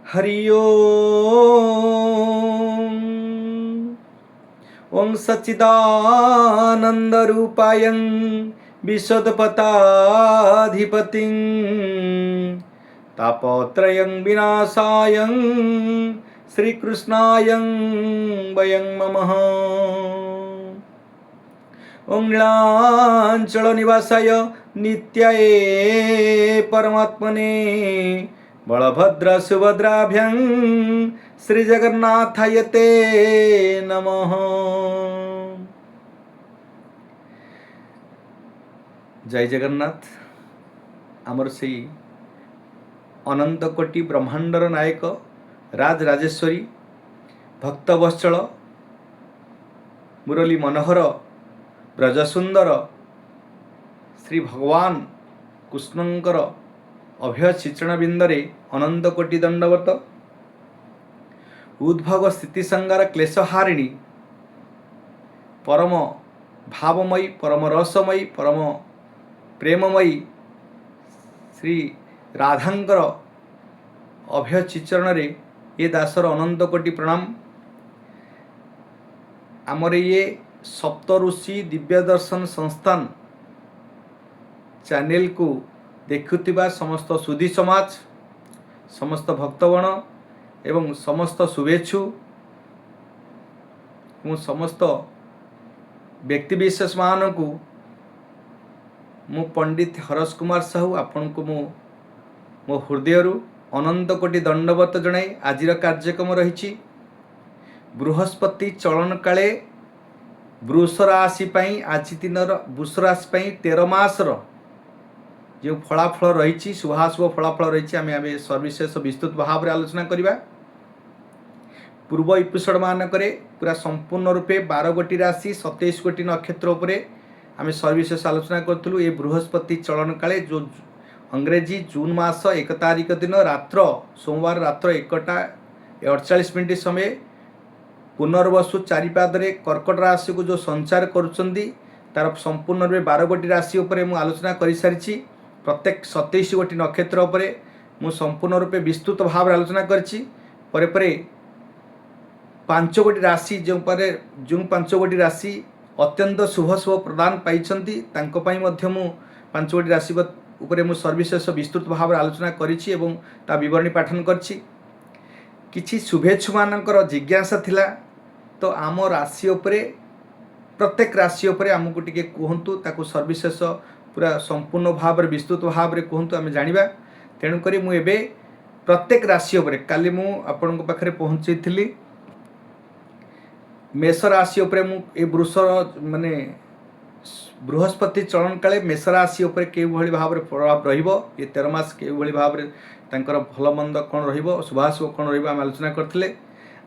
हरि ओम। ओं सच्चिदानन्दरूपायं विशदपदाधिपतिं तापत्रयं विनाशायं श्रीकृष्णायं वयं नमः। ओं नीलाचलनिवासाय नित्याय परमात्मने बलभद्र सुभद्राभ्यां श्रीजगन्नाथाय ते नमः। जय जगन्नाथ। आमर से अनंत कोटि ब्रह्मांडर नायक राज राजेश्वरी भक्तवत्सल मुरली मनोहर ब्रजसुंदर श्री भगवान कृष्णंकर अभय चित्रण बिंदरे अनंत कोटि दंडवत। उद्भव स्थिति संगार क्लेशहारिणी परम भावमयी परम रसमयी परम प्रेममयी श्री राधांकर अभय चित्रण रे ये दासर अनंत कोटि प्रणाम। आमर ये सप्त ऋषि दिव्य दर्शन संस्थान चैनल को देखुथिबा समस्त सुधी समाज समस्त भक्तगण एवं समस्त शुभेच्छु मु समस्त व्यक्तिविशेष मान को मु पंडित हरस कुमार साहू आपण को मो हृदय अनंत कोटि दंडवत जणाई आजिर कार्यक्रम रही बृहस्पति चलन काले वृष राशि आज दिन वृष राशि 13 मासर जो फलाफल रही शुभाशुभ फलाफल रही आम सर्विशेष विस्तृत भाव में आलोचना करवा। पूर्व एपिसोड मानक पूरा संपूर्ण रूपे 12 गोटी राशि 27 गोटी नक्षत्र उपरे आम सर्विशेष आलोचना करूँ। ये बृहस्पति चलन काले जो अंग्रेजी जून मास 1 तारिख दिन रात्र सोमवार रात्र 1:48 समय पुनर्वसु चारिपादे कर्कट राशि को जो संचार करुँच तार संपूर्ण रूपे 12 गोटी राशि उपरे मु आलोचना कर सारी। प्रत्येक 27 गोटी नक्षत्र उपरे मु संपूर्ण रूपे विस्तृत भाव में आलोचना करी। 5 गोटी राशि जो 5 गोटी राशि अत्यंत शुभ शुभ प्रदान पाई 5 गोटी राशि उपरे मु सर्विशेष विस्तृत भाव में आलोचना करी विवरणी पाठन करी। किछि शुभेच्छु मानकर जिज्ञासा थिला तो आम राशि उपरे प्रत्येक राशि उपरे आमको टिके कहतु ताकू सर्विशेष पूरा संपूर्ण भाव में विस्तृत भाव में कहतु आम जानिबा। तेणुक मुझे प्रत्येक राशि उपरे काली मु आपण पाखे पहुँची थी मेष राशि उपरे मु ए वृष माने बृहस्पति चलन काले मेष राशि उपरे के भली भाव में प्रभाव रहिबो ये 13 मास के भली भाव में तांकर भल मंद कौन रहिबो शुभाशुभ कौन रहिबो आम आलोचना करथिले।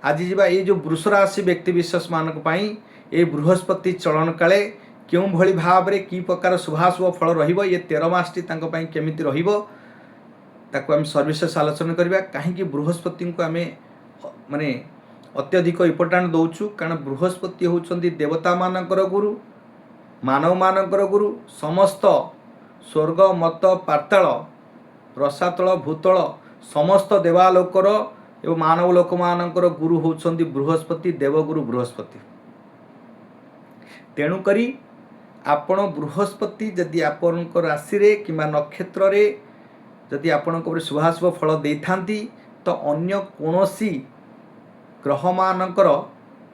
आज जीवा ये जो वृष राशि व्यक्ति विशेष मानक पई ए बृहस्पति चलन काले क्यों भली भाव में की प्रकार शुभाशुभ फल रहिबो ये 13 मास टी तांको पई केमिति रहिबो ताको आम सर्विशेष आलोचना करबा। कहीं बृहस्पति को आम माने अत्यधिक इम्पोर्टाट दौचु कारण बृहस्पति होउछंती देवता मानकर गुरु मानव मानकर गुरु समस्त स्वर्ग मत पाताल रसातल भूतल समस्त देवालोकर एवं मानव लोक मानकर गुरु होउछंती बृहस्पति देवगुरु बृहस्पति। तेणुकरी आपण बृहस्पति जदि आपण राशि रे किंबा नक्षत्र रे जदि आपण शुभाशुभ फल देथांती तो अन्य कोनोसी ग्रह मानकर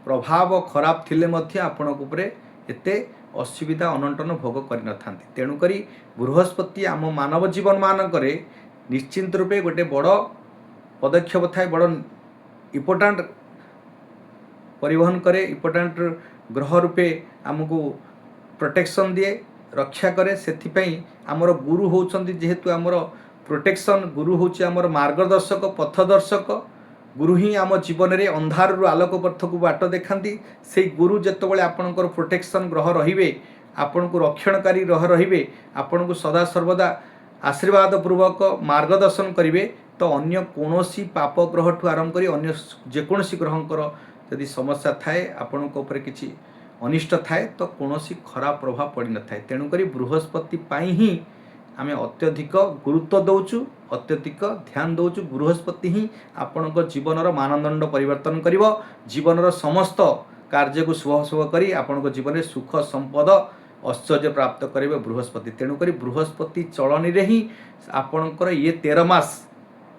प्रभाव खराब थिले मध्य आपण उपरे एते असुविधा अनंटन भोग कर न थांती। तेणुकरी बृहस्पति आम मानव जीवन मानकरे निश्चिंत रूपे गोटे बड़ पदक्षेप थाए बड़ इम्पोर्टाट परिवहन करे इम्पोर्टाट ग्रह रूपे आमको प्रोटेक्शन दिए रक्षा करे। सेथिपई आमर गुरु होउछंती जेहेतु आमर प्रोटेक्शन गुरु होउछि आमर मार्गदर्शक पथदर्शक गुरु ही आम जीवन में अंधार रु आलोक पथ को बाट देखाती। से गुरु जितेबाला आपणकर प्रोटेक्शन ग्रह रे आपण को रक्षणकारी ग्रह रे आपण को सदा सर्वदा आशीर्वाद पूर्वक मार्गदर्शन करेंगे तो अन्य कोनोसी पाप ग्रह ठू आरंभ कर अन्य जेकोसी ग्रहंकर यदि समस्या थाए आपण किसी अनिष्ट थाए तो कौन खराब प्रभाव पड़ न था। तेणुक बृहस्पति ही आम अत्यधिक गुरुत्व दौचु अत्यधिक ध्यान दौचु बृहस्पति ही आपणक जीवनर मानदंड परिवर्तन कर जीवनर समस्त कार्य को शुभ शुभ कर आपण जीवन में सुख संपद ऐश्वर्य प्राप्त करेंगे बृहस्पति। तेणुक बृहस्पति चलनी रे ही आपणकर ये 13 मास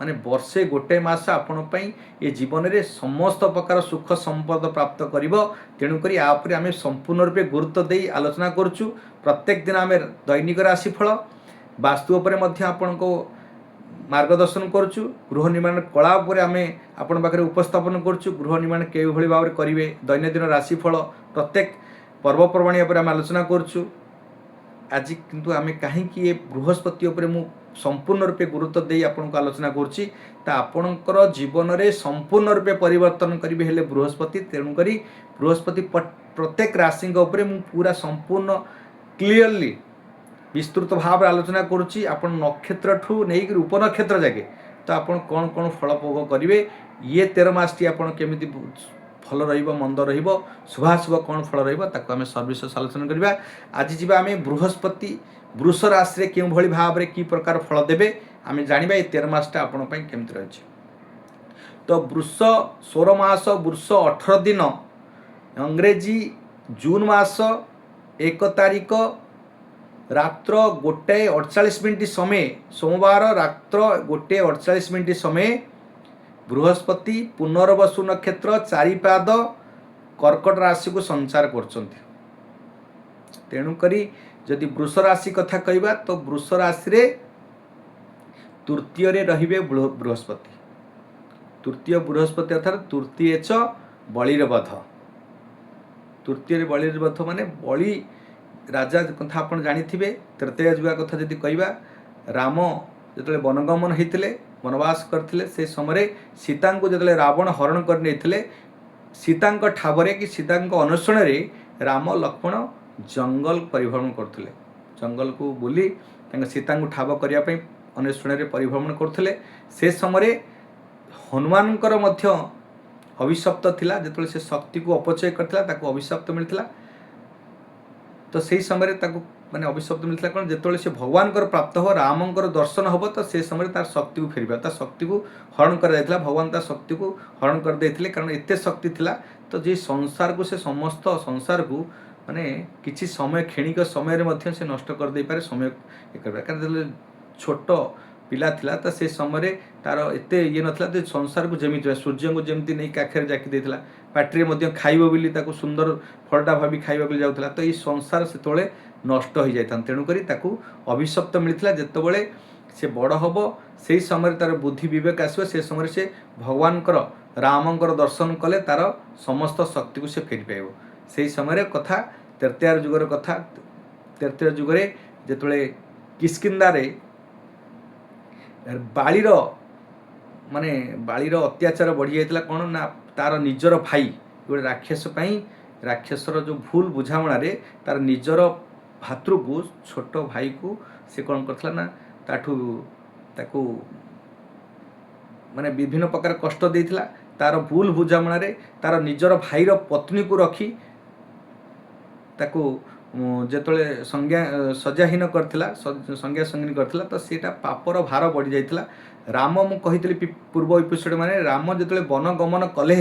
माने वर्षे गोटे मास आपण ये जीवन में समस्त प्रकार सुख संपद प्राप्त कर। तेणुक यापर आम संपूर्ण रूपे गुरुत्व दे आलोचना करुचु। प्रत्येक दिन आम दैनिक राशिफल वास्तु उपर आपण को मार्गदर्शन करुचु। गृह निर्माण कला उपर आम आपण पाखे उपस्थापन करुचु। गृह निर्माण केउ भली भाव करेंगे दैनंदिन राशिफल प्रत्येक पर्वपर्वाणी उपर आम आलोचना करुचु। आज किंतु आम कहीं ये बृहस्पति उपर मु संपूर्ण रूपे गुरुत्व दे आपको आलोचना करुच्ची आपणकर जीवन में संपूर्ण रूपे परिवर्तन करेंगे हेले बृहस्पति। तेणुक बृहस्पति प्रत्येक राशि उपर मु पूरा संपूर्ण क्लीयरली विस्तृत भाव आलोचना करुच्ची। आपण नक्षत्र ठू नहीं उपनक्षत्र जाके तो आपण कौन कौन फल भोग करेंगे ये 13 मास टी आपण केमिति फल रहिबो मंद रहिबो शुभाशुभ कौन फल रहिबो ताको आमे सर्विशेष आलोचना करबा। आज जीवा आमे बृहस्पति वृष राशि रे केउ भली भाव रे की प्रकार फल देबे आमे जानिबा ये 13 मासटा आपण पई केमिति रहछि। तो वृष 16 मास वृष 18 दिन अंग्रेजी जून मास 1 तारिख रात्र 1:48 समय सोमवार रात्र 1:48 समय बृहस्पति पुनर्वसु नक्षत्र 4 पाद कर्कट राशि को संचार करछंती। तेणुकरी जदि वृष राशि कथा कहबा तो वृष राशि रे तृतीय रे रहिबे बृहस्पति। तृतीय बृहस्पति अर्थात तृतीय च बलिर वध। तृतीय बलिर वध माने बलि राजा कथा आपण जानिथिबे। तृतीय जुआ कथा जदि कहबा राम जतले वनगमन हेतिले वनवास करथिले से समय सीता को जतले रावण हरण कर नेथिले सीता ठाबरे कि सीता अनुसरण रे राम लक्ष्मण जंगल परिभ्रमण करथिले। जंगल को बुली सीता को ठाब करिया पई अनुसरण रे परिभ्रमण करथिले। से समय हनुमानकर मध्य अभिशप्त थिला जतले से शक्ति को अपचय करथिला ताको अभिशप्त मिलथिला। तो सही समय ताको माने अभिशप्त मिलता कौन जिते से भगवान प्राप्त हो रामंकर दर्शन हम तो से समय तार शक्ति को फेरबा ता शक्ति को हरण कर जाइथिला। भगवान ता शक्ति को हरण कर देथिले कारण एते शक्ति थिला। तो जे संसार को से समस्त संसार को माने किछि समय क्षणिक समय रे मध्य से नष्ट कर दे पारे समय करबा कारण छोट पिला थिला तो से समय तार एते ये नथिला तो संसार को जेमि सूर्य को जेमति नहीं काखेर जाकी देथिला पाट्री मध्य खाइबो बिली ताको सुंदर फलटा भाबी खाइबा बिली जाउथिला। तो ये संसार से तोळे नष्ट हो जाता। तेणुकरी ताकू अभिशप्त मिलता जितेबले से बड़ हम से समय तार बुद्धि विवेक आसो से समय से भगवान रामंकर दर्शन कले तार समस्त शक्ति को से फेरी पाइब। से समय कथा तृतीय जुगर कथा तृतीय जुगरे जिते किष्किंधारे बालीर माने बालीर अत्याचार बढ़ी जाता कौन ना तार निजर भाई गोटे राक्षस राक्षसर जो भूल बुझामण तार निजर भातृ को छोट भाई को से कौन करथला ना ताठू ताकू माने विभिन्न प्रकार कष्ट देथिला। तार भूल बुझामण तार निजर भाईर पत्नी को रखी ताकू जेतले संज्ञा सजाहीन करथिला संज्ञा संगिनी करथिला तो सेटा पापर भार बढ़ी जाइथिला। राम मु कहितली पूर्व एपिसोड माने राम जेतले वन गमन कले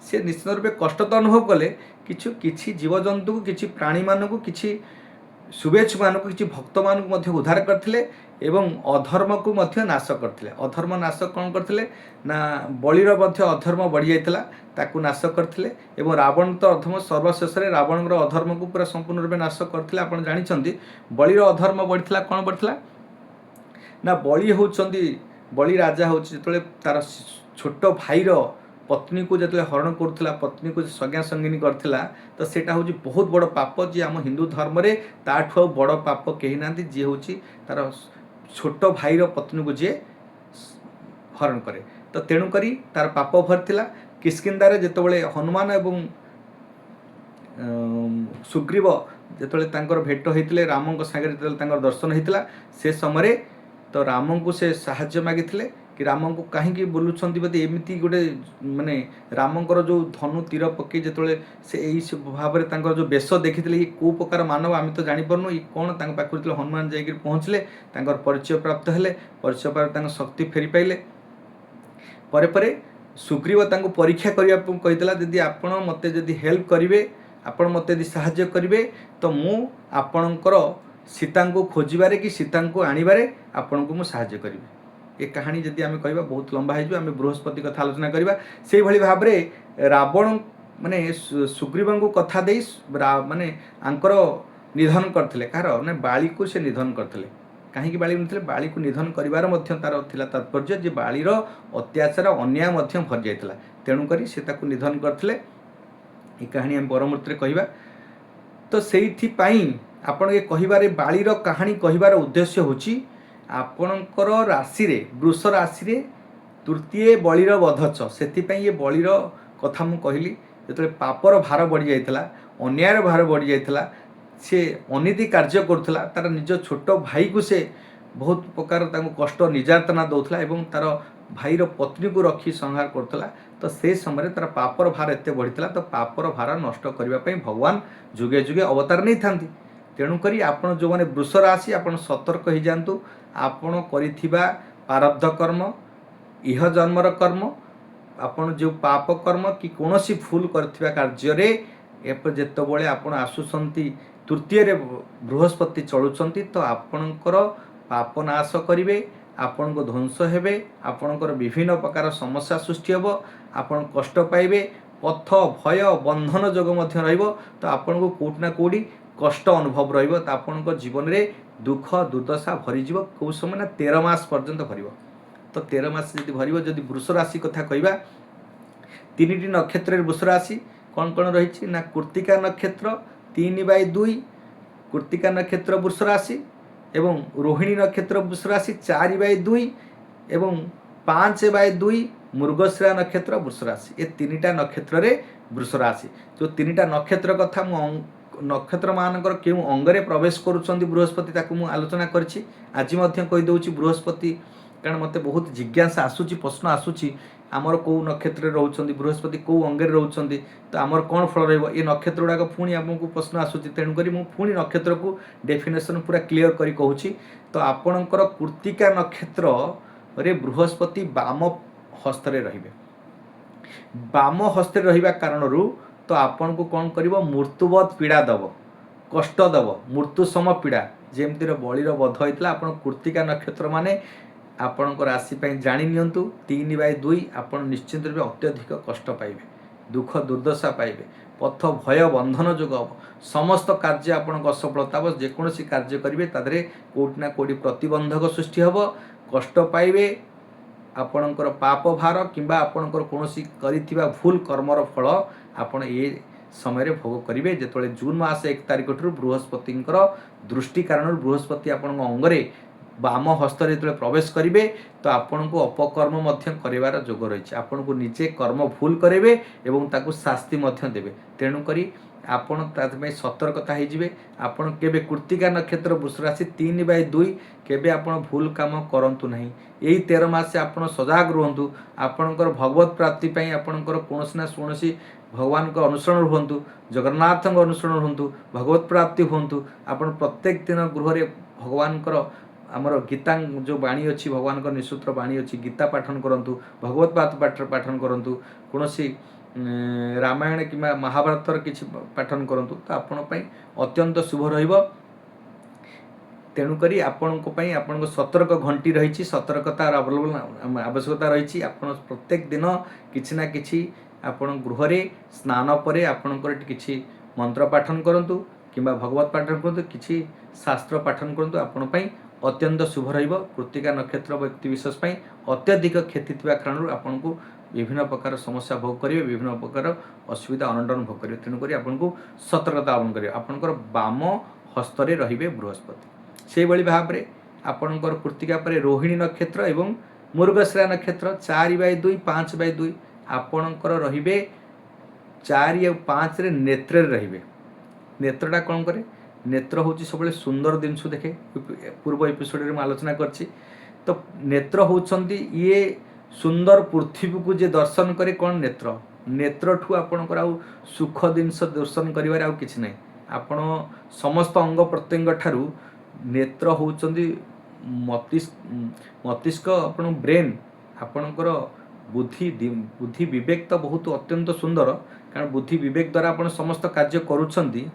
से निश्चित रूपे कष्ट तो अनुभव कले किछि जीवजंतु को किछि प्राणी मानक किछि शुभेच्छु मानक किछि भक्त मानक मध्य उद्धार करथिले एवं अधर्म को मध्य नाश करथिले। अधर्म नाश कौन करथिले ना बलिर मध्य अधर्म बढ़ी जाइथिला ताकू नाश करथिले एवं रावण तो अधर्म सर्वशेष रे रावणर अधर्म को पूरा संपूर्ण रूपे नाश करथिले। आपण जानिछंती बलिर अधर्म बढ़िथिला कौन बढ़िथिला ना बलि होउछंती बलि राजा होउछ जेतले तार छोट भाईर पत्नी को जिते हरण करुला पत्नी को संज्ञा संगिनी करथिला तो सेटा हूँ बहुत बड़ पाप जी आम हिंदू धर्म रे ताठू बड़ पाप कही ना जी हूँ तार छोट भाईर पत्नी को जी हरण करे। तो तेणुक तार पाप भरथिला। किष्किंधारे जितेबाला हनुमान एवं सुग्रीव जितेबाला भेट होते राम सागर दर्शन होता से समय तो राम को से साहाय्य मागिथिले कि राम को कहीं बोलुंट बोधे एमती गोटे माने रामकर जो धनु तीर पकई जो से यही भाव में जो बेश देखी ये कौ प्रकार मानव आम तो जापरनु ये कौन पाखे हनुमान जाकर पहुँचले परिचय प्राप्त हेले परिचय पर शक्ति फेरी पाइले परे परे सुग्रीव तांको परीक्षा करने कही जदि आपण मते जदि हेल्प करेंगे आपण मते यदि साहाय्य करेंगे तो मु आपणकर सीता को खोजबारे कि सीता को आणबारे आपण को मुझे साहाय्य करी ये कहानी जदि आम कह बहुत लंबा हो बृहस्पति कथा आलोचना करवा से भाई भाव में रावण माने सुग्रीव को कथा दे माने आंकर निधन करते कार ना बाली को से निधन करते कहीं बाली नहीं बाली को निधन करार तार तात्पर्य जे बालीर अत्याचार अन्याय भर जाता तेणुक से निधन करते ये कहानी आम परमूर्ति कहवा तो से आपण ये कहिबारे बालीर कहानी कहिबार उद्देश्य होची आपणकर राशि रे वृष राशि रे तृतीय बलिर वधच से ये बलिर कथा मु कहली जो पापर भार बढ़ी जाइतला अन्यायर भार बढ़ी जाइतला से अनीति कार्य करुला तार निज छोट भाई को से बहुत प्रकार कष्ट निर्यातना दौला एवं तार भाईर पत्नी को रखी संहार करुला तो से समय तार पापर भार एत बढ़ीला तो पापर भार नष्ट करने भगवान जुगे जुगे अवतार नहीं था तेणुक आपड़ जो मैंने वृष राशि आप सतर्क हो जातु आपण करिथिबा प्रारब्ध कर्म इह जन्मर कर्म आपण जो पाप कर्म कि कौन सी भूल करथिबा कार्य जेतबळे आपण आसुसंती तृतीय रे बृहस्पति चलुचंती तो आपणकर पाप नाश करिवे आपण को ध्वंस हेबे आपणकर विभिन्न प्रकार समस्या सृष्टि हेबो आपण कष्ट पाइबे पथ भय बंधन जोग मध्य रहिबो तो आपण को कोट ना कोडी कष्ट अनुभव रहिबो तो आपण जीवन रे दुख दुर्दशा भरीज कौ समय ना 13 मास पर्यंत भर तो 13 मास जब भर जदि वृष राशि कथा कहवा 3टी नक्षत्र वृष राशि कौन कौन रही ना कृत्तिका नक्षत्र 3/2 कृत्तिका नक्षत्र वृष राशि एवं रोहिणी नक्षत्र वृष राशि 4/2 एवं 5/2 मृगशिरा नक्षत्र वृष राशि ये 3टा नक्षत्र रे वृष राशि जो 3टा नक्षत्र कथा नक्षत्र मानकर क्यों अंगरे प्रवेश करुँच बृहस्पति ताकू मु आलोचना करछि आज कहीदे बृहस्पति कारण मत बहुत जिज्ञासा आसूची प्रश्न आसूची आमर कौ नक्षत्र रोचंदी बृहस्पति कौ अंगे रोचंदी तो आमर कौन फल रहिबो ये नक्षत्र गुड़ाक पुणी आमको प्रश्न आसूची तेणुक मु पुणी नक्षत्र को डेफिनेशन पूरा क्लीयर करी कहूची तो आपणकर कृत्तिका नक्षत्र रे बृहस्पति वाम हस्तरे रहिबे वाम हस्ते रहिबा कारणरू तो आपण को कौन करिवो मृत्युवत पीड़ा दब कष्ट दब मृत्यु सम पीड़ा जेमती बलिर वध होता आपण कृत्तिका नक्षत्र माने आपण राशि जाणी नियंतु 3/2 आपण निश्चित रूप अत्यधिक कष्ट पाइबे दुख दुर्दशा पाइबे पथ भय बंधन जोग हम समस्त कार्य आपण असफलता हम जेकोसी कार्य करेंगे तादरे कोटि ना कोटि प्रतिबंधक सृष्टि हम कष्ट पाइबे आपणकर पाप भार किंबा आपणकर कोनोसी करिथिबा भूल कर्मर फल आपण ये समय भोग करेंगे जिते जून मास 1 तारिख ठूँ बृहस्पति दृष्टि कारण बृहस्पति आपण अंगरे वाम हस्त जो प्रवेश करेंगे तो आपण को अपकर्म करार जोग रही आपण को निजे कर्म भूल करेंगे एवं ताकू शास्ति देवे तेणुक आपण सतर्कता होइजिबे आपण केबे कृत्तिका नक्षत्र वृष राशि 3/2 केबे आपण भूल काम करंतु नहीं यही 13 मास से आपण सजाग रुहंतु आपणकर भगवत प्राप्ति पई आपणकर कोनोसी ना कोनोसी भगवान को अनुसरण हुंतु जगन्नाथ को अनुसरण हुंतु भगवत प्राप्ति हुंतु आपण प्रत्येक दिन गृह रे भगवान आमर गीता जो बाणी अच्छी भगवान का निसूत्र बाणी अच्छी गीता पाठन करंतु भगवत पाठन करंतु कोनोसी रामायण कि महाभारतर किसी पाठन करंतु तो आपण पई अत्यंत शुभ रहिबो तेणुक आपण सतर्क घंटी रही सतर्कता आवश्यकता रही आपण प्रत्येक दिन किछि ना किछि आपण गृह रे स्नान परे आपणकर किछि मंत्र पाठन करंतु किंबा भगवत पाठन करंतु किछि शास्त्र पाठन करंतु आपण पई अत्यंत शुभ रहिबो कृत्तिका नक्षत्र व्यक्ति विशेष पई अत्यधिक क्षति थिबा कारण आपण को विभिन्न प्रकार समस्या भोग करेंगे विभिन्न प्रकार असुविधा अनटन भोग करेंगे तेणुक आपको सतर्कता अवलंबन करेंगे आपंकर वाम हस्तरे रे बृहस्पति से भाव में आपंकर कृत्तिका पर रोहिणी नक्षत्र एवं मृगशिरा नक्षत्र 4/2 5/2 आपणकर रे 4 और 5 रे नेत्र रे नेत्रटा कौन करे नेत्र हूँ सब सुंदर जिनस देखे पूर्व एपिसोड में आलोचना करछि तो नेत्र होउछंती ये सुंदर पृथ्वी को जे दर्शन करे कौन नेत्र नेत्र ठू आपणकर आउ सुख जिनस दर्शन करिवारे आउ किछि नै आपण समस्त अंग प्रत्यंग ठारू नेत्र होउछंती मस्तिष्क आपण ब्रेन आपणकर बुद्धि विवेक तो बहुत अत्यंत सुंदर कारण बुद्धि विवेक द्वारा आपण समस्त कार्य करूछंती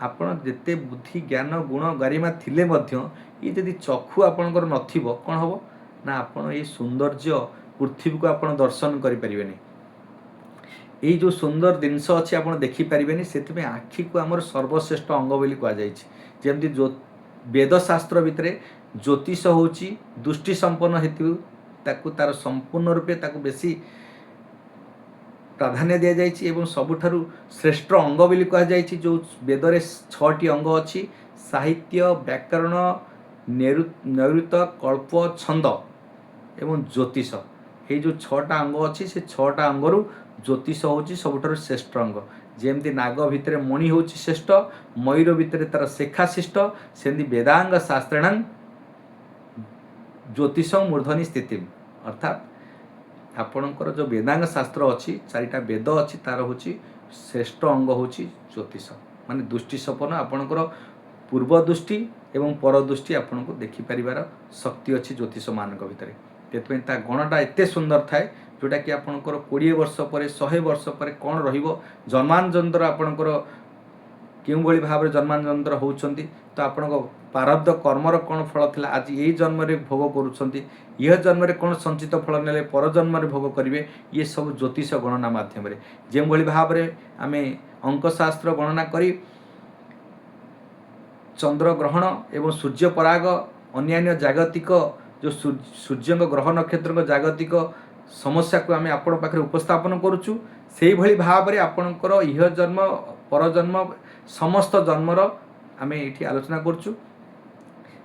आपण जेते बुद्धि ज्ञान गुण गारिमा थिले मध्य ये यदि चक्षु आपणकर नथिबो कोन हबो ना आपण ये सौंदर्य पृथ्वी को आपण दर्शन करि परिबेनी ये जो सुंदर जिनस अच्छी आप देखिपारे से आखि को आमर सर्वश्रेष्ठ अंग बोली कहुई जमती वेदशास्त्र भितर ज्योतिष हूँ दृष्टि संपन्न हेतु तार संपूर्ण रूपे ताकू बेसी प्राधान्य दि जाए सबुठारु श्रेष्ठ अंग बोली कहुई जो वेदरे 6टी अंग अच्छी साहित्य व्याकरण नैऋत कल्प छंद एवं ज्योतिष ये जो 6टा अंग अच्छी से 6टा अंगरू ज्योतिष हूँ सबुठारु श्रेष्ठ अंग जेमती नाग भितर मणि हूँ श्रेष्ठ मयूर भितर तार शेखा श्रेष्ठ सेमती वेदांग शास्त्राणां ज्योतिष मूर्धनि स्थिति अर्थात आपणकर जो वेदांग शास्त्र अच्छी 4टा वेद अच्छी तार हूँ श्रेष्ठ अंग हूँ ज्योतिष माने दृष्टि संपन्न आपणकर पूर्व दृष्टि एवं पर दृष्टि आपन को देखिपार शक्ति अच्छी ज्योतिष मानक भितर तेतपई ता गणटा एते सुंदर थाए जोटा कि आपणकर 20 वर्ष पर 100 वर्ष पर कौन रहिबो जन्मांजंतर आपणकर केउ भली भाव रे जन्मांजंतर होउछंती तो आपणक प्रारब्ध कर्मर कौन फल थिला आज यही जन्म रे भोग करूछंती यह जन्म रे कौन संचित फल नेले पर जन्म रे भोग करिवे ये सब ज्योतिष गणना माध्यम रे जे भली भाव रे आमे अंक शास्त्र गणना करी चंद्र ग्रहण एवं सूर्य पराग अन्यान्य जागतिक जो सूर्य ग्रह नक्षत्र जागतिक समस्या को आम आपण पाखे उपस्थापन करुचु से भली भाव रे आपणकर इह जन्म परजन्म समस्त जन्मर आम ये आलोचना करुचु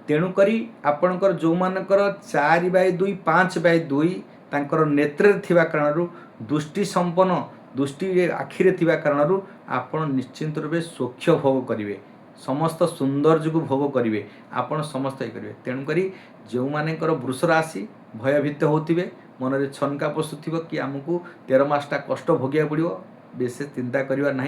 तेणुकरी आपणकर जो मानकर 4/2 5/2 तांकर नेत्र थिबा कारणरू दृष्टि संपन्न दृष्टि आखिरे थिबा कारणरू आपण निश्चिंत रूपे स्वच्छ भोग करिवे समस्त सौंदर्य को भोग करिवे आपण समस्त ये करिवे तेणुकरी जो मानकर वृष राशि भयभीत होतिबे मन में छनका पशुव कि आमको 13 मासटा कष्ट भोगिया पड़ो विशेष चिंता करवा ना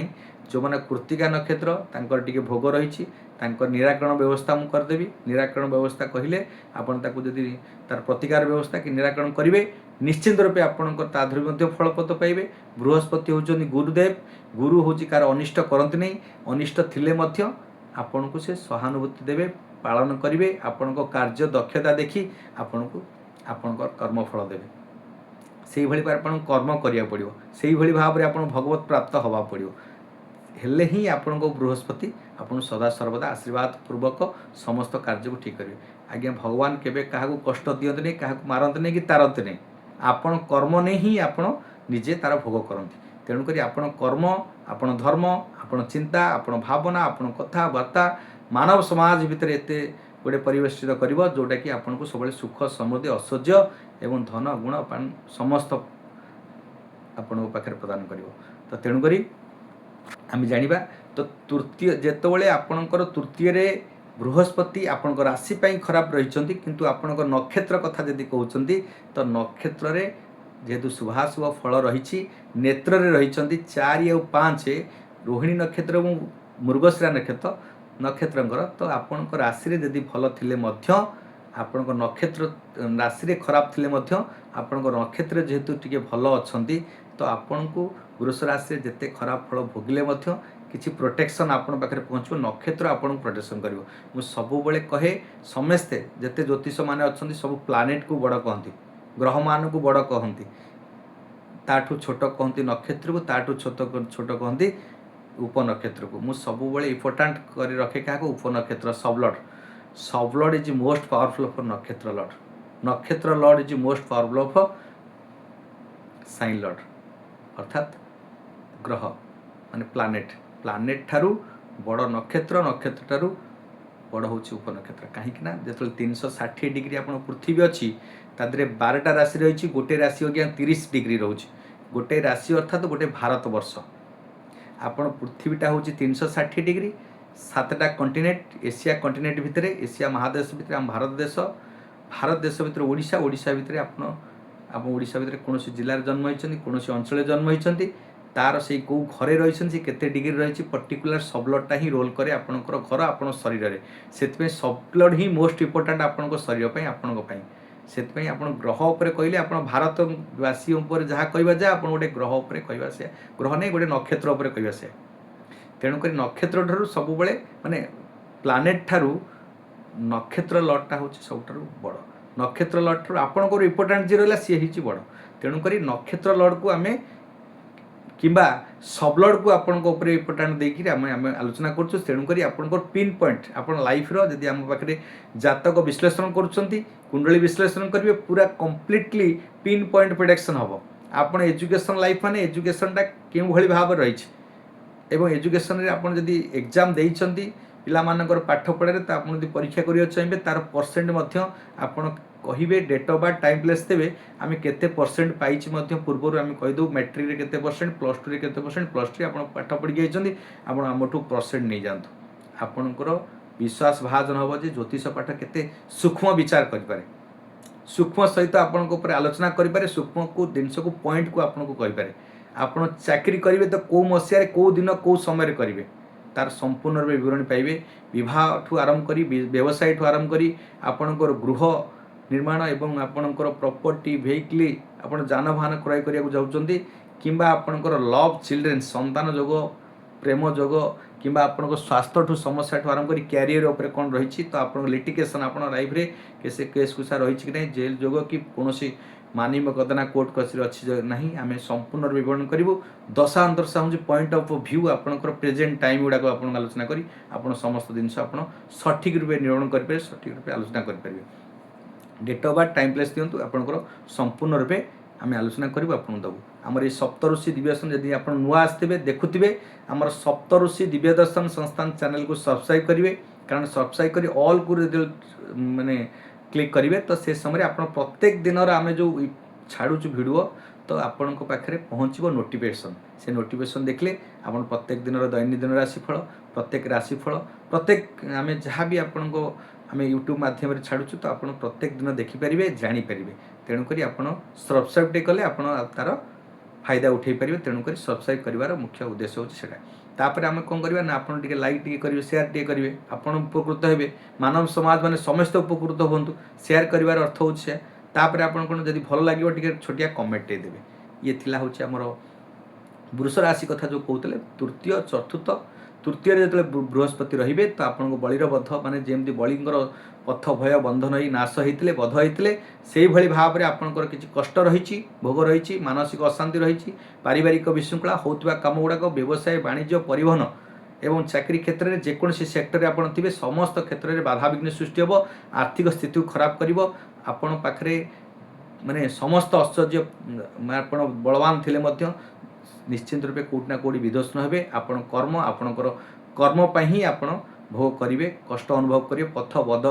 जो मैंने कृत्तिका नक्षत्र तांकर टिके भोग रही निराकरण व्यवस्था मुझे करदेवी निराकरण व्यवस्था कहले आपन ताकू जदि तार प्रतिकार व्यवस्था कि निराकरण करेंगे निश्चिंत रूपे आपंकर ताधुरी फलपद पाइबे बृहस्पति होउछन्ति गुरुदेव गुरु हूँ कार अनिष्ट करती नहीं अनिष्ट थिले मध्य आपन को से सहानुभूति देवे पालन करेंगे आपण कार्य दक्षता देखी आपण को आपणकर कर्मफल देवे से भाई आपण कर्म करिया पड़ियो से भाई भाव में आप भगवत प्राप्त हवा पड़ियो हेले ही आपण को बृहस्पति आपन सदा सर्वदा आशीर्वाद पूर्वक समस्त कार्य को ठीक करेंगे आज्ञा भगवान केबे काहाकू कष्ट दियंते नहीं काहाकू मारते नहीं कि तारते नहीं आपण कर्म ने ही आपण निजे तार भोग करती तेणुक आपण कर्म आपण धर्म आपण चिंता आपण भावना आपण कथबार्ता मानव समाज भितर एते गोटे परिवेशित कर जोटा कि आपन को सब सुख समृद्धि ऐश्वर्य एवं धन गुण समस्त आपण पाखे प्रदान कर तो तेणुक आम जाना तो तृतीय जितेबाला आपणकर तृतीय बृहस्पति आपण राशि खराब रही किंतु आपणकर नक्षत्र कथा जदि कहते तो नक्षत्र रे जेहेतु शुभाशुभ फल रही नेत्र रही 4 और 5 रोहिणी नक्षत्र और मृगशिरा नक्षत्र तो आपण राशि जदि फल थिले मध्य आपण नक्षत्र राशि खराब थिले मध्य आपण नक्षत्र जेहेतु टिके भल अच्छी तो आपण को वृष राशि जिते खराब फल भोगिले मध्य किसी प्रोटेक्शन आपण पाखे पहुँच नक्षत्र आपन प्रोटेक्शन कर मुझे सबुबले कहे समस्ते जिते ज्योतिष मैंने अच्छा सब प्लानेट को बड़ कहती ग्रह मान को बड़ कहती ताठू छोट कहती नक्षत्र को ताठू छोट छोट कहती उपनक्षत्र को मुझे सबुबले इम्पोर्टाट कर रखे क्या उपनक्षत्र sublord is most powerful of nakshatra lord nakshatra lord is most powerful of sign lord अर्थात ग्रह माने प्लानेट ठारू बड़ नक्षत्र नक्षत्र ठारू बड़ हूँ उपनक्षत्र कहीं जो 360 डिग्री आप पृथ्वी अच्छी तादे 12टा राशि रही गोटे राशि आज्ञा 30 डिग्री रोचे गोटे राशि अर्थात गोटे भारत वर्ष आपण पृथ्वीटा हूँ 360 डिग्री 7टा कंटिनेंट एशिया कंटिनेंट भितर एशिया महादेश भितर आम भारत देश भारत देश भितर ओडिशा ओडिशा भितर आप ओडिशा भितर कौन जिले जन्म होती कौन अंचल जन्म होती तार से कौ घरे रही केते डिग्री रही पर्टिकुलर सब ब्लडटा ही रोल करे आपणकर घर आप शरीर में से सब ब्लड ही मोस्ट इम्पोर्टाट आपण शरीर आपण से आप ग्रह उपर कहले आप भारतवासी जहाँ कह जा आप गोटे ग्रह उपर कह से ग्रह नहीं गोटे नक्षत्र उपर कह से तेणुक नक्षत्र ठारू सब माने प्लानेट ठारू नक्षत्र लॉटटा हूँ सब बड़ नक्षत्र लॉट ठारू आपणकर इम्पोर्टाट जी रहा सी ही बड़ तेणुक नक्षत्र लॉट को आम किंबा सबलड को आपण इम्पोर्टाट देकर आम आलोचना करूँ तेणुक आपंकर पिन पॉइंट आप लाइफ जदि आम पाखे जातक विश्लेषण करुँच कुंडली विश्लेषण करेंगे पूरा कंप्लीटली पिन पॉइंट प्रोडक्शन हम आप एजुकेशन लाइफ माने एजुकेशनटा क्यों भली भाव रही एवं एजुकेशन रे आपण जदि एग्जाम देइछंती पिला मानकर पाठ पढ़ारे तो आप परीक्षा करिया चाहिए तार परसेंट आपण कहिबे date of birth time place देबे आम केते परसेंट पाइछि पूर्व आम कहीदे मैट्रिक रे केते परसेंट प्लस टू रे केते परसेंट प्लस थ्री आप पाठ पढ़ी जाइछंती आपण आमठू परसेंट नहीं जातु आपणकर विश्वास भाजन हम जे ज्योतिष पाठ केते सूक्ष्म विचार करें सूक्ष्म सहित आपण आलोचना करें सूक्ष्म को जिनस को पॉइंट को आपको कहीपे आपण चाकरी करेंगे तो कौ मसीह कौ दिन कौ समय करेंगे तार संपूर्ण विवरण पाइबे विवाह ठू आरंभ करी व्यवसाय ठू आरंभ करी आपणकर गृह निर्माण एवं आपणकर प्रॉपर्टी वेहिकल आपण जानवाहन क्रय करिया जाउछंती किंबा आपणकर लव चिल्ड्रेन संतान जोग प्रेम जोग किंबा आपन स्वास्थ्य ठू समस्या ठू आरंभ करी कैरियर उपर कौन रही तो आप लिटिगेशन आप लाइफ रे कैसे केस कुसा रही कि नहीं जेल जोग कि कौन मानी मकदना कोर्ट कचेरी अच्छी ना आम संपूर्ण विवरण करूँ दशा अंतरशा हूँ पॉइंट ऑफ व्यू आपंकर प्रेजेंट टाइम गुड़ाक आप आलोचना करी आप समस्त जिनस आप सठिक रूपे निर्माण करेंगे सठिक रूपे आलोचना करेंगे date of birth time place दिंतु आपंकर संपूर्ण रूपे आम आलोचना करूँ आपको दबू आमर ये सप्तऋषि दिव्यदर्शन जदि आप नुआ आसते देखुवे आमर सप्तऋषि दिव्यदर्शन संस्थान चैनल को सब्सक्राइब करेंगे कारण सब्सक्राइब कर ऑल को माने क्लिक करेंगे तो से समय आप प्रत्येक दिन आम जो छाड़ू भिडियो तो आपण पाखे पहुँचो नोटिफिकेशन से नोटिफिकेशन देखले आप प्रत्येक दिन दैनंदिन राशिफल प्रत्येक राशिफल प्रत्येक आम जहाँ भी आपण आम यूट्यूब मध्यम छाड़ू तो आप प्रत्येक दिन देखिपारे जानीपारे तेणुक आप सब्सक्राइब कले आप तार फायदा उठे पारे तेणुक सब्सक्राइब कर मुख्य उद्देश्य होता तापर आम कौन करवा ना आप लाइक टे करेंगे शेयर टे करेंगे आप उपकृत हे मानव समाज मैंने समस्त उपकृत हूँ शेयर कर अर्थ हो तापर आप जब भल लगे टे छोटिया कमेंट टे देवे ये थिला हूँ आमर वृष राशि कथा जो कहते तृतीय चतुर्थ तृतीय जो बृहस्पति रे तो आप बलिर बध माने जमी बलिंगर पथ भय बंधन ही नाश होते बध होते से भाई भाव में आपंकर किसी कष्ट रही भोग रही मानसिक अशांति रही पारिवारिक विशृंखला होता कम गुड़ाक व्यवसाय वाणिज्य परिवहन एवं चाकरी क्षेत्र में जेकोसी सेक्टर में आपड़ थे समस्त क्षेत्र में बाधा विघ्न सृष्टि हम आर्थिक स्थिति को खराब कर आपण पाखे माने समस्त ऐश्वर्य आप बलवान थे निश्चिंत रूपे कौटि ना कौटि विध्वस्त हे आपण कर्म आपणकर कर्म ही आपण भोग करेंगे कष्ट अनुभव करेंगे पथ बद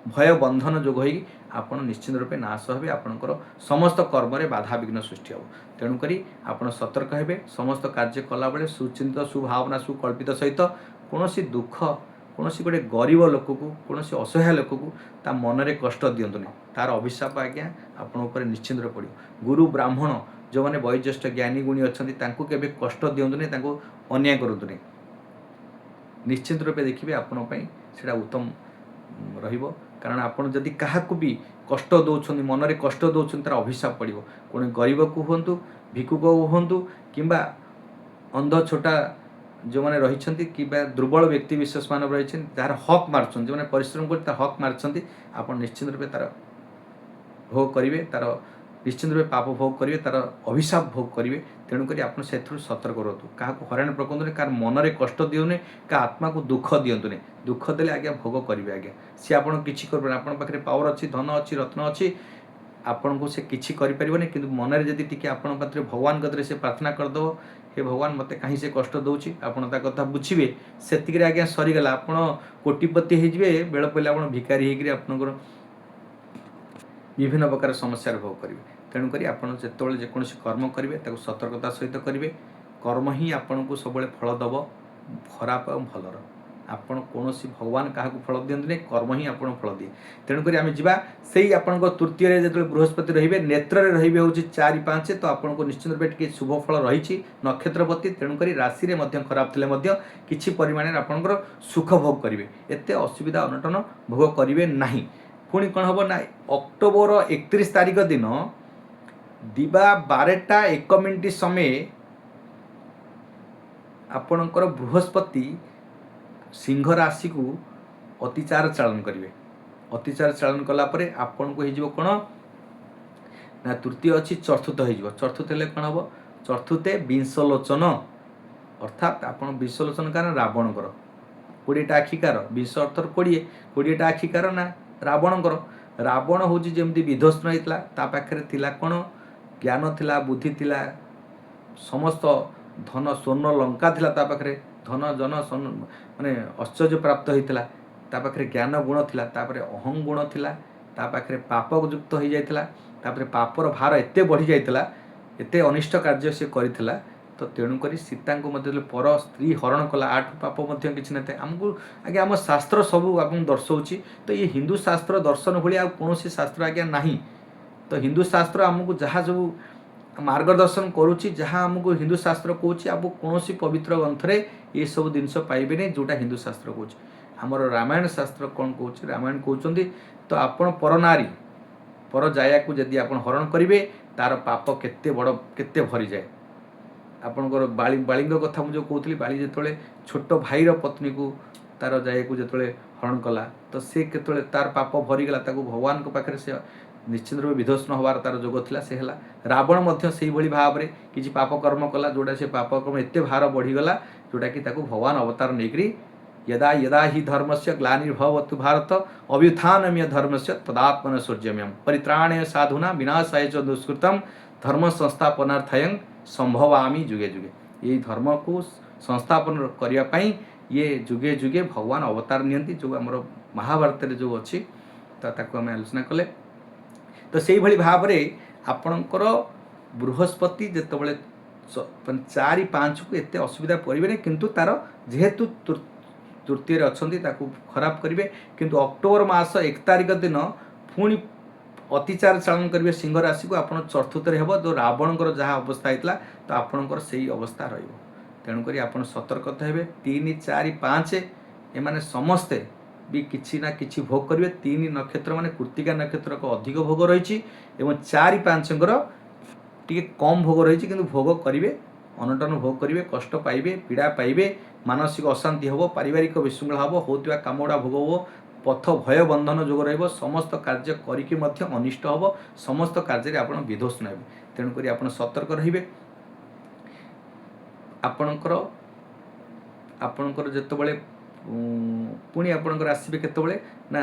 भय बंधन जोग हो आप निश्चित रूपे नाश हे आपणकर समस्त कर्म बाधा विघ्न सृष्टि हम तेणुक आप सतर्क हे समस्त कार्य कला बेले सुचिंतित सुभावना सुकल्पित सहित कौन दुख कौन गोटे गरीब लोक को कौन असहाय लोक को ता मन में कष्ट दिंतुनि तार अभिशाप आज्ञा आपण निश्चित पड़ो गुरु ब्राह्मण जो मैंने वयोज्येष्ठ ज्ञानी गुणी अच्छा केवे कष्ट दिंतुनि अन्याय करूँ निश्चित रूपे देखिए आपंपाई से उत्तम कारण आपड़ जदि क्या भी कष्ट दौरान मन में कष्ट दौरान तार अभिशाप पड़ो कौन गरीब को हूँ भिक्षुक हूँ किंबा अंध छोटा जो मैंने रही कि दुर्बल व्यक्ति विशेष मान रही जार हक मार्च जो मैंने परिश्रम कर हक मार्च आप निश्चित रूपे तार भोग करेंगे तार निश्चित रूपे पाप भोग करेंगे तार अभिशाप भोग करेंगे तेणुक आप सतर्क रुँ क्या हराण पकाउनि कार मन में कष्ट दिवनि क्या आत्मा को दुख दिंतुनि दुख देले आज्ञा भोग करेंगे आज्ञा सी आप किसी पाखे पावर अच्छी धन अच्छी रत्न अच्छी आपन को से किसी करें कि मन में जदि टी आपण पाखे भगवान कदे से प्रार्थना करदेव हे भगवान मत कहीं से कष्ट दूची आपड़ कथा बुझे से आज्ञा सरीगला आप कोटिपति होइए बेल पहले आप भिकारी होकर आपंकर विभिन्न प्रकार समस्या भोग करेंगे तेणुक आपड़ जो जेकोसी कर्म करेंगे सतर्कता सहित करेंगे कर्म ही आपन को सब फल दब खराब और भलर ଆପଣ କୌଣସି ଭଗବାନ କାହାକୁ ଫଳ ଦିଅନ୍ତି ନାହିଁ, କର୍ମ ହିଁ ଆପଣ ଫଳ ଦିଏ। ତେଣୁକରି ଆମେ ଯିବା ସେଇ ଆପଣଙ୍କ ତୃତୀୟରେ ଯେତେବେଳେ ବୃହସ୍ପତି ରହିବେ, ନେତ୍ରରେ ରହିବେ ହେଉଛି 4-5, ତ ଆପଣଙ୍କୁ ନିଶ୍ଚିତ ରୂପେ ଟିକେ ଶୁଭ ଫଳ ରହିଛି ନକ୍ଷତ୍ର ପ୍ରତି। ତେଣୁକରି ରାଶିରେ ମଧ୍ୟ ଖରାପ ଥିଲେ ମଧ୍ୟ କିଛି ପରିମାଣରେ ଆପଣଙ୍କର ସୁଖ ଭୋଗ କରିବେ, ଏତେ ଅସୁବିଧା ଅନଟନ ଭୋଗ କରିବେ ନାହିଁ। ପୁଣି କ'ଣ ହେବ ନା ଅକ୍ଟୋବର 31 ତାରିଖ ଦିନ ଦିବା 12ଟା 1 ମିନିଟ୍ ସମୟରେ ଆପଣଙ୍କର ବୃହସ୍ପତି ସିଂହ ରାଶିକୁ ଅତିଚାର ଚାଳନ କରିବେ। ଅତିଚାର ଚାଳନ କଲା ପରେ ଆପଣଙ୍କୁ ହେଇଯିବ କ'ଣ ନା ତୃତୀୟ ଅଛି ଚତୁର୍ଥ ହେଇଯିବ। ଚତୁର୍ଥ ହେଲେ କ'ଣ ହେବ? ଚତୁର୍ଥେ ବିଂଶଲୋଚନ, ଅର୍ଥାତ୍ ଆପଣ ବିଂଶଲୋଚନ କାରଣ ରାବଣଙ୍କର 20ଟା ଆଖିକାର, 20 ଅର୍ଥର 20ଟା ଆଖିକାର ନା ରାବଣଙ୍କର। ରାବଣ ହେଉଛି ଯେମିତି ବିଧ୍ୱସ୍ତ ହେଇଥିଲା, ତା ପାଖରେ ଥିଲା କ'ଣ? ଜ୍ଞାନ ଥିଲା, ବୁଦ୍ଧି ଥିଲା, ସମସ୍ତ ଧନ ସ୍ୱର୍ଣ୍ଣ ଲଙ୍କା ଥିଲା ତା ପାଖରେ, ଧନ ଜନ ମାନେ ଐଶ୍ୱର୍ଯ୍ୟ ପ୍ରାପ୍ତ ହେଇଥିଲା, ତା ପାଖରେ ଜ୍ଞାନ ଗୁଣ ଥିଲା, ତାପରେ ଅହଂ ଗୁଣ ଥିଲା, ତା ପାଖରେ ପାପ ଯୁକ୍ତ ହେଇଯାଇଥିଲା, ତାପରେ ପାପର ଭାର ଏତେ ବଢ଼ି ଯାଇଥିଲା, ଏତେ ଅନିଷ୍ଟ କାର୍ଯ୍ୟ ସେ କରିଥିଲା। ତ ତେଣୁକରି ସୀତାଙ୍କୁ ମଧ୍ୟ ପର ସ୍ତ୍ରୀ ହରଣ କଲା, ଆଠୁ ପାପ ମଧ୍ୟ କିଛି ନଥାଏ। ଆମକୁ ଆଜ୍ଞା ଆମ ଶାସ୍ତ୍ର ସବୁ ଆପଣଙ୍କୁ ଦର୍ଶଉଛି। ତ ଏ ହିନ୍ଦୁ ଶାସ୍ତ୍ର ଦର୍ଶନ ଭଳି ଆଉ କୌଣସି ଶାସ୍ତ୍ର ଆଜ୍ଞା ନାହିଁ। ତ ହିନ୍ଦୁ ଶାସ୍ତ୍ର ଆମକୁ ଯାହା ସବୁ ମାର୍ଗଦର୍ଶନ କରୁଛି, ଯାହା ଆମକୁ ହିନ୍ଦୁ ଶାସ୍ତ୍ର କହୁଛି, ଆଉ କୌଣସି ପବିତ୍ର ଗ୍ରନ୍ଥରେ ଏସବୁ ଜିନିଷ ପାଇବେନି ଯେଉଁଟା ହିନ୍ଦୁ ଶାସ୍ତ୍ର କହୁଛି। ଆମର ରାମାୟଣ ଶାସ୍ତ୍ର କ'ଣ କହୁଛି? ରାମାୟଣ କହୁଛନ୍ତି ତ ଆପଣ ପରନାରୀ ପର ଜାୟାକୁ ଯଦି ଆପଣ ହରଣ କରିବେ, ତାର ପାପ କେତେ ବଡ଼, କେତେ ଭରିଯାଏ। ଆପଣଙ୍କର ବାଳିଙ୍କ କଥା ମୁଁ ଯେଉଁ କହୁଥିଲି, ବାଳି ଯେତେବେଳେ ଛୋଟ ଭାଇର ପତ୍ନୀକୁ ତାର ଜାୟାକୁ ଯେତେବେଳେ ହରଣ କଲା, ତ ସେ କେତେବେଳେ ତାର ପାପ ଭରିଗଲା, ତାକୁ ଭଗବାନଙ୍କ ପାଖରେ ସେ ନିଶ୍ଚିତ ରୂପେ ବିଧ୍ୱସ୍ତ ହେବାର ତାର ଯୋଗ ଥିଲା, ସେ ହେଲା। ରାବଣ ମଧ୍ୟ ସେଇଭଳି ଭାବରେ କିଛି ପାପ କର୍ମ କଲା, ଯେଉଁଟା ସେ ପାପ କର୍ମ ଏତେ ଭାର ବଢ଼ିଗଲା, ଯେଉଁଟାକି ତାକୁ ଭଗବାନ ଅବତାର ନେଇକରି यदा यदा हि धर्मस्य ग्लानिर्भवतु भारत अभ्युत्थानमय धर्मस्य तदात्मन सृज्यम्यम परित्राणाय साधुना विनाशाय च दुष्कृतम धर्म संस्थापनार्थयं संभवामि जुगे जुगे। ये धर्म को संस्थापन करने पाई ये जुगे जुगे भगवान अवतार नियंती, जो आमर महाभारत जो अच्छी ताकू आम आलोचना कले। तो से भाव में आपणकर बृहस्पति जितेबाला 4-5 को एत असुविधा पड़े, किंतु तार जेहेतु तृतीय अच्छा खराब करेंगे, किंतु अक्टोबर मास 1 तारिख दिन पुणी अतिचार चालन करेंगे सिंह राशि को। आप चतुर्थरे हम जो रावणकर जहाँ अवस्था होता, तो आपणकर से अवस्था तेणुक आप सतर्कता हे। 3-4-5 एमाने समस्ते भी किसी ना किसी भोग करेंगे। 3 नक्षत्र माने कृत्तिका नक्षत्र को अधिक भोग रही, 4-5 टी कम भोग रही, किंतु भोग करेंगे, अनटन भोग करेंगे, कष्ट पाइबे, पीड़ा पाइबे, मानसिक अशांति हम, पारिवारिक विशृंखला हम, होता कामड़ा भोग हो, पथ भय बंधन जोग रही, समस्त कार्य करिके मध्य अनिष्ट हम, समस्त कार्य आप विध्वस्त हे। तेणुक आप सतर्क रे। आपणकर जितेबाला पुणी आपणकर आसबे केतबेले ना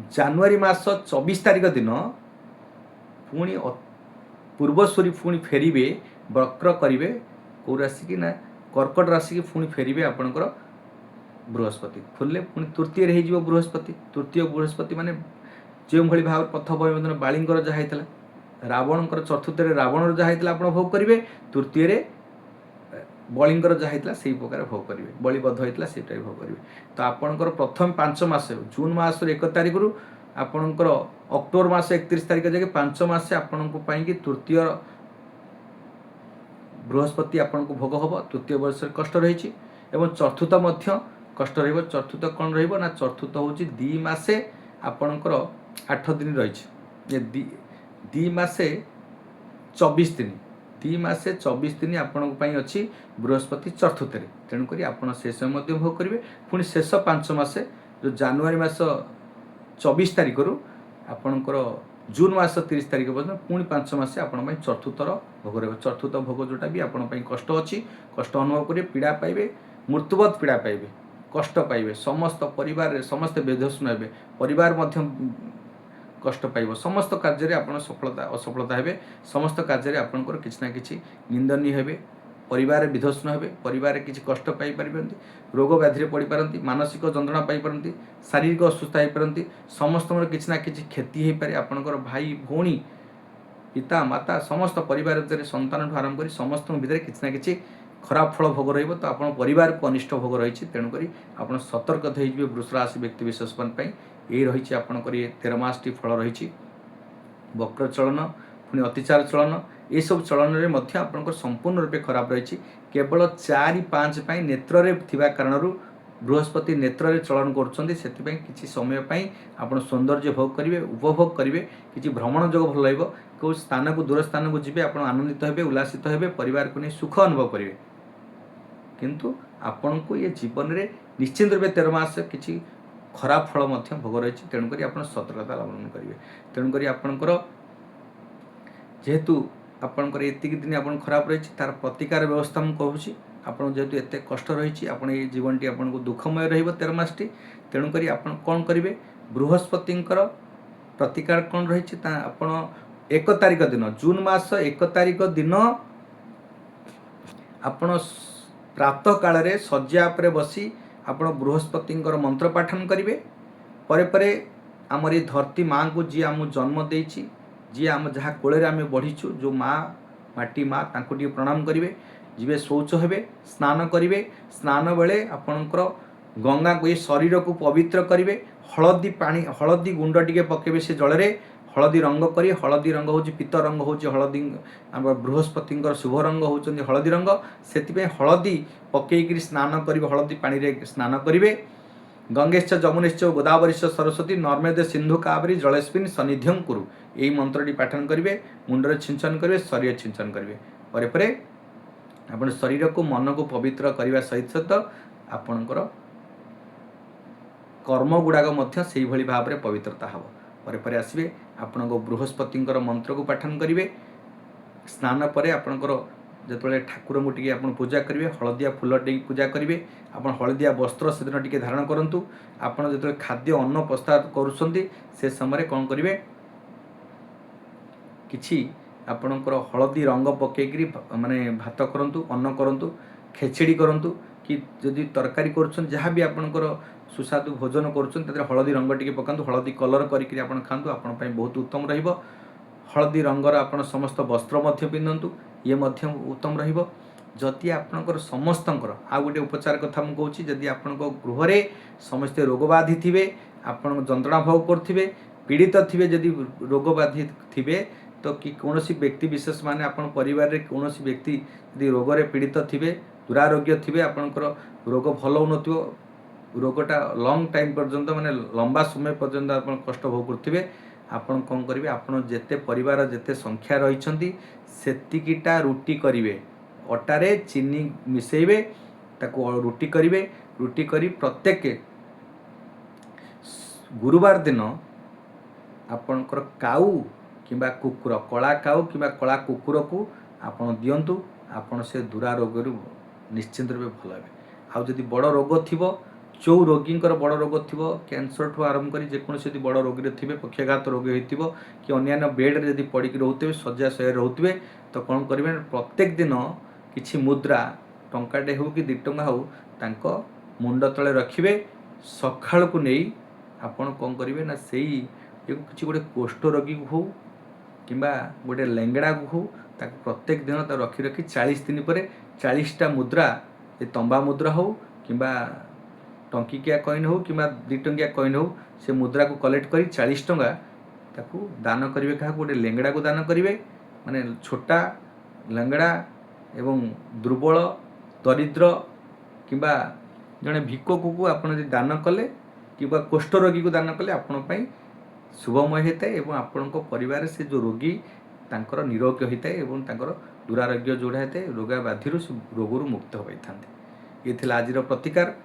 जनवरी मास 24 तारिख दिन पुणी पूर्वस्वरी पुणी फेरिबे, वक्र करेंगे कौ राशि की ना कर्कट राशि की पुणी फेरिबे आपणकर बृहस्पति खोलले पुणी तृतीय हो बृहस्पति। तृतीय बृहस्पति माने जो भाई भाव पथ भयबंधन बालिंगर जहाँ होता, रावणकर चतुर्थरे रावणर जहाँ होता आप भोग करेंगे, तृतीय बलिंगर जहाँ होता से प्रकार भोग करेंगे, बलिबद्ध होता से भोग करेंगे। तो आपणकर प्रथम 5 मास जून मास 1 तारिख रु आपणकर अक्टोबर मास 31 तारिख जाके 5 मास आपण कि तृतीय बृहस्पति आपण को भोग हम। तृतीय वर्ष कष्ट रही, चतुर्थ मध्य कष्ट रही। चतुर्थ कौन रहा? चतुर्थ हूँ 2 मासे आपणकर 8 दिन रही, 2 मासे 24 दिन, 2 मासे 24 दिन आपण अच्छी बृहस्पति चतुर्थ। तेणुक आप से समय भोग करेंगे। पुणी शेष 5 मासे जो जनवरी मास 24 तारिख रु आपणकर जून मास 30 तारिख पर्यटन पुणी 5 मासे आपण चतुर्थर भोग रहा। चतुर्थ भोग जोटा भी आपण कष्ट अच्छी, कष्ट अनुभव करेंगे, पीड़ा पाइबे, मृत्युवत पीड़ा पाइबे, कष्ट पाइबे, समस्त परिवार समस्त बेधस्न हे, परिवार मध्य कष्ट पाइब, समस्त कार्य आप सफलता असफलता हे, समस्त कार्य आपंकर किसी ना कि निंदनीय हे, परिवार विध्वस्न हे, परिवार किसी कष्ट पाइपर, रोग व्याधि पड़ पारती, मानसिक जंत्रणा पाइपारती, शारीरिक असुस्थ हो पारती, समस्त किसी ना कि क्षति हो पारे। आपणकर भाई भौणी पिता माता समस्त परिवार सन्तान आरंभ कर समस्त भितर किसी ना कि खराब फल भोग रही तो आप परिवार को अनिष्ट भोग रही तेणुक आप सतर्क हो वृष राशि व्यक्ति विशेष ये रही आपंकर ये 13 मास फल रही वक्र चलन पुणी अतिचार चलन ये सब चलन में आपंकर संपूर्ण रूपे खराब रही केवल 4-5 नेत्र थिबा कारणरू बृहस्पति नेत्र चलन कर समय आप सौंदर्य भोग करेंगे उपभोग करेंगे किसी भ्रमण जो भल रहा कौ स्थान को दूर स्थान को जी आप आनंदित हे उल्लासित हे परिवार को नहीं सुख अनुभव करेंगे किंतु आपण को ये जीवन में निश्चित रूप 13 मास किसी खराब फल भोग रही तेणुक आप सतर्कता अवलंबन करेंगे तेणुक आपणकर जेहेतु आपणकर एति दिन आप खराब रही तार प्रतिकार व्यवस्था मुझे कहूँ आपन जेहेतु एत कष्ट रही आप जीवन टी आपको दुखमय रही मास तेणुक आप कौन करेंगे बृहस्पति प्रतिकार कौन रही आप 1 तारिख दिन जून मास 1 तारिख दिन आपण प्रातः काल रे शज्या पर बसी आप बृहस्पति मंत्र पाठन करेंगे परे परे आमर धरती माँ को जी आम जन्म देची जी आम जहाँ कोले आम बढ़ीचु जो माँ माटी माँ तांको टी प्रणाम करेंगे जीवे शौच हे स्नान करेंगे स्नान बेले आपणकर गंगा को ये शरीर को पवित्र करेंगे हलदी पानी हलदी गुंड टिके पकेबे से जल रे हलदी रंग करी हलदी रंग हूँ पीत रंग हूँ हलदी बृहस्पति शुभ रंग होती हलदी रंग से हलदी पकईकि स्नान करेंगे हलदी पानी रे स्नान करेंगे गंगेश्च जमुनेश्च गोदावरीश्च सरस्वती नर्मदे सिंधु कावेरी जलेस्मिन् सन्निध्यं कुरु यही मंत्रटी पाठन करेंगे मुंडरे छिंचन करेंगे शरीर छिंचन करेंगे परे परे आप शरीर को मन को पवित्र करने सहित सहित आपणकर कर्म गुड़ाक से भाव में पवित्रता हम परे परे आसवे आपण बृहस्पति मंत्र को पाठन करेंगे स्नान पर आपणकर जो ठाकुर को टी आप पूजा करेंगे हलदिया फूल टे पूजा करेंगे आप हलदिया वस्त्र से दिन टी धारण करूँ आपड़ जो खाद्य अन्न प्रस्ताव कर समय कौन करेंगे किछि आपणकर हलदी रंग पकईकि माने भात करूँ अन्न करूँ खेचड़ी करूँ कि जदि तरकारी कर जहाँ भी आपणकर सुस्वादु भोजन कर हलदी रंग टी पकातु हलदी कलर करके आप खातु आपण बहुत उत्तम रहिबो हलदी रंगर आप समस्त वस्त्र पिंधतु ये उत्तम रहिबो जदि आपणकर समस्तंकर आ गोटे उपचार कथा मुझे कहूँ जदि आपण गृह रे समस्ते रोगबाधि थिबे आपण जंत्रणा भोग करथिबे पीड़ित थिबे जदि रोगबाधि थिबे तो कि कौन व्यक्ति विशेष माने आपण परिवार रे कौन व्यक्ति यदि रोग रे पीड़ित थिबे दुरारोग्य थिबे आपणकर रोग भल होनथिबो रोगटा लंग टाइम पर्यंत माने लंबा समय पर्यंत आप कष्ट भोग करथिबे आपण कौन करेंगे आपण जेते परिवार जेते संख्या रही सेतिकीटा रुटी करेंगे अटारे चीनी मिसेबे ताको रुटी करेंगे रुटी करी प्रत्येक गुरुवार दिन आपणकर काऊ किंबा कुकुर कला काऊ किंबा कला कुकुर को आपण दियंतु आपण से दुरारोग निश्चिंत रूपे भल हे आउ जदि बड़ रोग थिबो जो रोगी बड़ रोग थी कैंसर ठू आरंभ कर जेकोसी बड़ रोगी थे पक्षाघात रोगी हो कि अन्य बेड्रे जब पड़ी रोते शज्या शय रोते तो कौन करेंगे प्रत्येक दिन किसी मुद्रा टंकाटे हो कि 2 टंका हो तांको मुंड तले रखिए सकाल को नहीं आपण कौन करेंगे ना से किसी गोटे कोष्ठ रोगी को हो कि गोटे लेंगड़ा को हो प्रत्येक दिन रखी रखी 40 दिन पर 40टा मुद्रा ये तंबा मुद्रा हो कि टंकिकिया कॉइन हो कि 2 टंकिया कॉइन हो से मुद्रा को कलेक्ट कर 40 टंका ताकू दान करेंगे क्या गोटे लेंगड़ा को दान करेंगे माने छोटा लेंगड़ा एवं दुर्बल दरिद्र कि जड़े भिक्षुक को आप दान कले कि कोष्ठ रोगी को दान कले आपण शुभमय होता है और आपण परिवार से जो रोगी तांकर निरोग होता है और तांकर दुरारोग्य जोड़ा होता है रोगाबाधि रोगरू मुक्त हो पाते ये आज प्रतिकार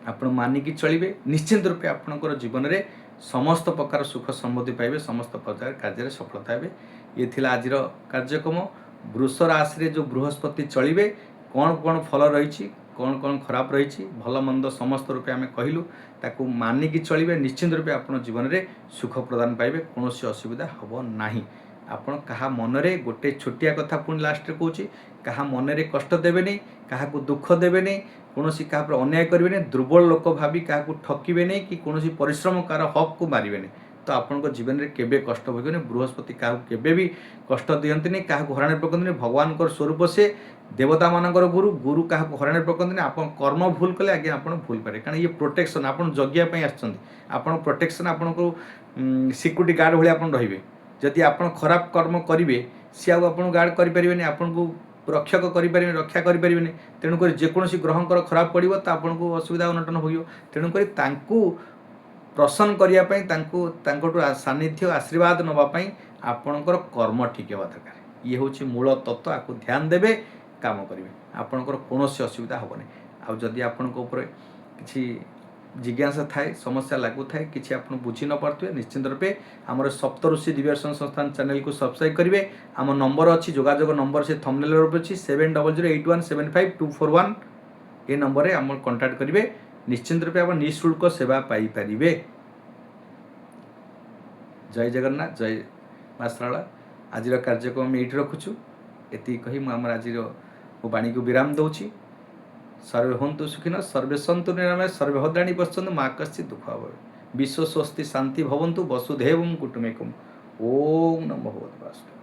आपण मानिकी चलिए निश्चिंत रूपे आपणकर जीवन में समस्त प्रकार सुख समृद्धि पाइबे समस्त प्रकार कार्य सफलता हे ये आज कार्यक्रम वृष राशि रे जो बृहस्पति चलिए कौन कौन फल रही कौन कौन खराब रही भल मंद समस्त रूपे आम कहलु ताकू मानिकी चलिए निश्चिंत रूपे आपण जीवन में सुख प्रदान पाइबे कौन असुविधा हम नाही आपण कहा मनरे गोटे छोटिया कथा पुणी लास्ट कहूँ कहा मनरे कष्ट देवेनि क्या दुख देवेनि कौन क्या अन्याय करेंगे दुर्बल लोक भावी क्या ठकबे नहीं कि कौन परिश्रम कार हक को मारे तो आपण जीवन में केबे कष्ट भोगनी। बृहस्पति क्या केबे भी कष्ट दियंतिनी, क्या हराणी पकड़नी। भगवान स्वरूप से देवता मानकर गुरु, गुरु क्या हराणी पकड़नी। आप कर्म भूल कले आगे आप भूल पारे, कारण ये प्रोटेक्शन आप जगियापी आसान प्रोटेक्शन आपन को सिक्यूरीटी गार्ड भाई आप रे। जदि आप खराब कर्म करेंगे सी आपन गार्ड करें, आपन को रक्षक करें, रक्षा करें। तेणुक जेकोसी ग्रहंकर खराब पड़ो तो आपन को असुविधा अनटन भोग। तेणुक प्रसन्न करने सानिध्य आशीर्वाद नापी आपणकर कर्म ठीक होगा दरकार। ये हूँ मूल तत्व, आपको ध्यान देवे काम करेंगे, आपणकर कौन असुविधा हेनी। आदि आपण किसी जिज्ञासा थाए, समस्या लगू थाए, किसी आप बुझी न पारे, निश्चिंत रूपे आमर सप्तऋषि दिव्यदर्शन संस्थान चैनल को सब्सक्राइब करेंगे। आम नंबर अच्छी जोगाजोग नंबर से थंबनेल अच्छी 7008175241। ये नंबर में आम कंटाक्ट करेंगे। निश्चिंत रूपे आप निःशुल्क सेवा पाइपर। जय जगन्नाथ, जय माँ शारला। आज कार्यक्रम ये रखुचु, ये कही मुझे आज वाणी को विराम दूची। सर्वे हंतु सुखिन, सर्वे सन्तु निरामय, सर्वे भद्राणि पश्यन्तु मा कश्चित् दुःख भवेत्। विश्व स्वस्ति शांति भवन्तु, वसुधैवं कुटुम्बकम्। ओम नमो भगवते वासुदेवाय।